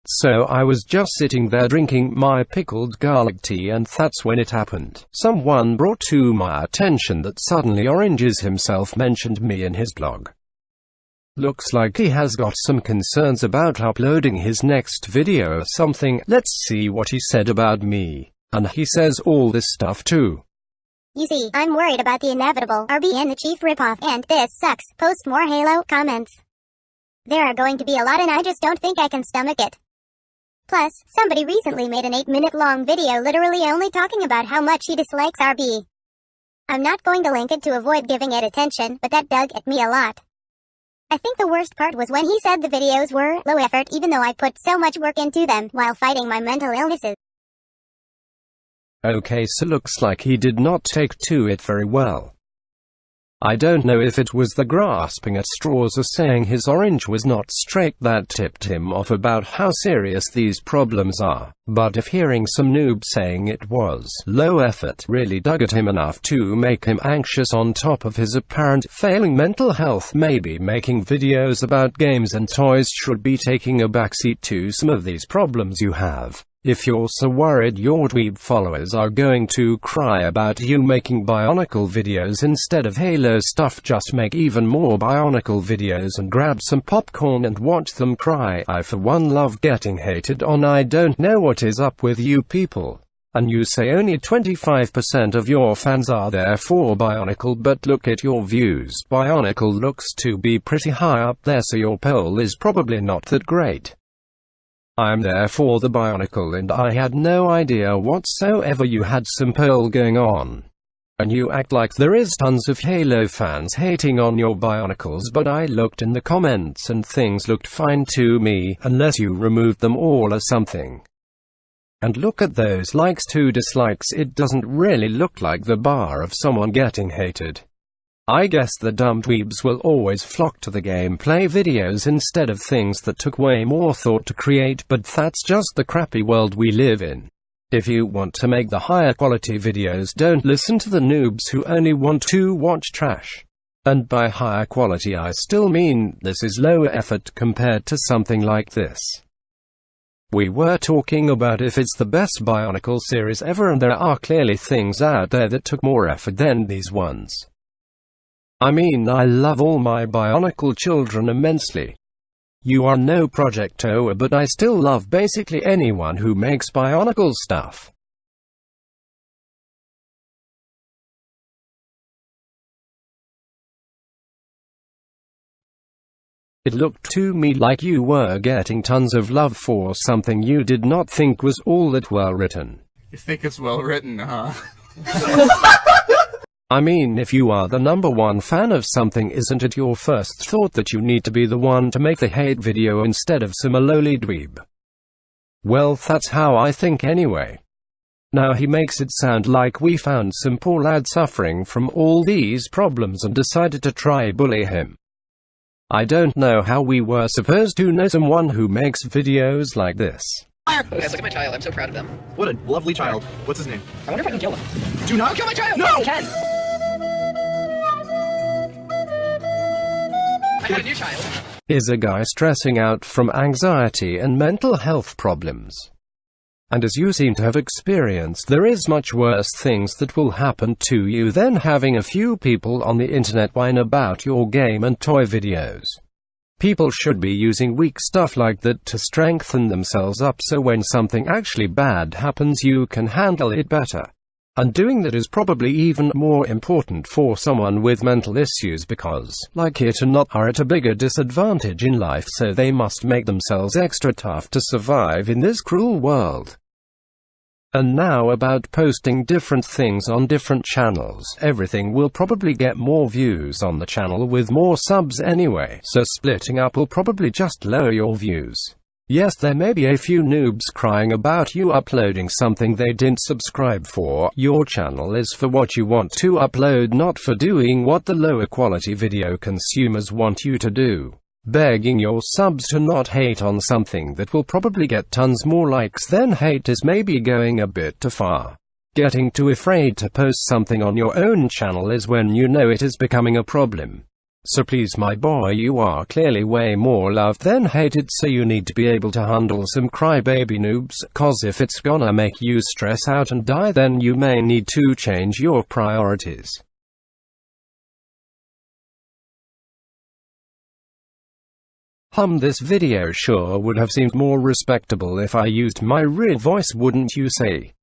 So I was just sitting there drinking my pickled garlic tea, and that's when it happened. Someone brought to my attention that SuddenlyOranges himself mentioned me in his blog. Looks like he has got some concerns about uploading his next video or something. Let's see what he said about me. And he says all this stuff too. You see, I'm worried about the inevitable RB and the Chief ripoff, and this sucks. Post more Halo comments. There are going to be a lot, and I just don't think I can stomach it. Plus, somebody recently made an 8-minute long video literally only talking about how much he dislikes RB. I'm not going to link it to avoid giving it attention, but that dug at me a lot. I think the worst part was when he said the videos were low effort, even though I put so much work into them while fighting my mental illnesses. Okay, so looks like he did not take to it very well. I don't know if it was the grasping at straws or saying his orange was not straight that tipped him off about how serious these problems are, but if hearing some noob saying it was low effort really dug at him enough to make him anxious on top of his apparent failing mental health, maybe making videos about games and toys should be taking a backseat to some of these problems you have. If you're so worried your dweeb followers are going to cry about you making Bionicle videos instead of Halo stuff, just make even more Bionicle videos and grab some popcorn and watch them cry. I for one love getting hated on. I don't know what is up with you people. And you say only 25% of your fans are there for Bionicle, but look at your views. Bionicle looks to be pretty high up there, so your poll is probably not that great. I'm there for the Bionicle, and I had no idea whatsoever you had some poll going on. And you act like there is tons of Halo fans hating on your Bionicles, but I looked in the comments and things looked fine to me, unless you removed them all or something. And look at those likes to dislikes, it doesn't really look like the bar of someone getting hated. I guess the dumb dweebs will always flock to the gameplay videos instead of things that took way more thought to create, but that's just the crappy world we live in. If you want to make the higher quality videos, don't listen to the noobs who only want to watch trash. And by higher quality I still mean, this is lower effort compared to something like this. We were talking about if it's the best Bionicle series ever, and there are clearly things out there that took more effort than these ones. I mean, I love all my Bionicle children immensely. You are no Project Oa, but I still love basically anyone who makes Bionicle stuff. It looked to me like you were getting tons of love for something you did not think was all that well written. You think it's well written, huh? I mean, if you are the #1 fan of something, isn't it your first thought that you need to be the one to make the hate video instead of some lowly dweeb? Well, that's how I think anyway. Now he makes it sound like we found some poor lad suffering from all these problems and decided to try bully him. I don't know how we were supposed to know someone who makes videos like this. Guys, look at my child. I'm so proud of them. What a lovely child. What's his name? I wonder if I can kill him. Do not kill my child! No! I can! I got a new child. Is a guy stressing out from anxiety and mental health problems. And as you seem to have experienced, there is much worse things that will happen to you than having a few people on the internet whine about your game and toy videos. People should be using weak stuff like that to strengthen themselves up, so when something actually bad happens you can handle it better. And doing that is probably even more important for someone with mental issues because, like it or not, are at a bigger disadvantage in life, so they must make themselves extra tough to survive in this cruel world. And now about posting different things on different channels. Everything will probably get more views on the channel with more subs anyway, so splitting up will probably just lower your views. Yes, there may be a few noobs crying about you uploading something they didn't subscribe for. Your channel is for what you want to upload, not for doing what the lower quality video consumers want you to do. Begging your subs to not hate on something that will probably get tons more likes than hate is maybe going a bit too far. Getting too afraid to post something on your own channel is when you know it is becoming a problem. So please my boy, you are clearly way more loved than hated, so you need to be able to handle some crybaby noobs, cause if it's gonna make you stress out and die, then you may need to change your priorities. This video sure would have seemed more respectable if I used my real voice, wouldn't you say?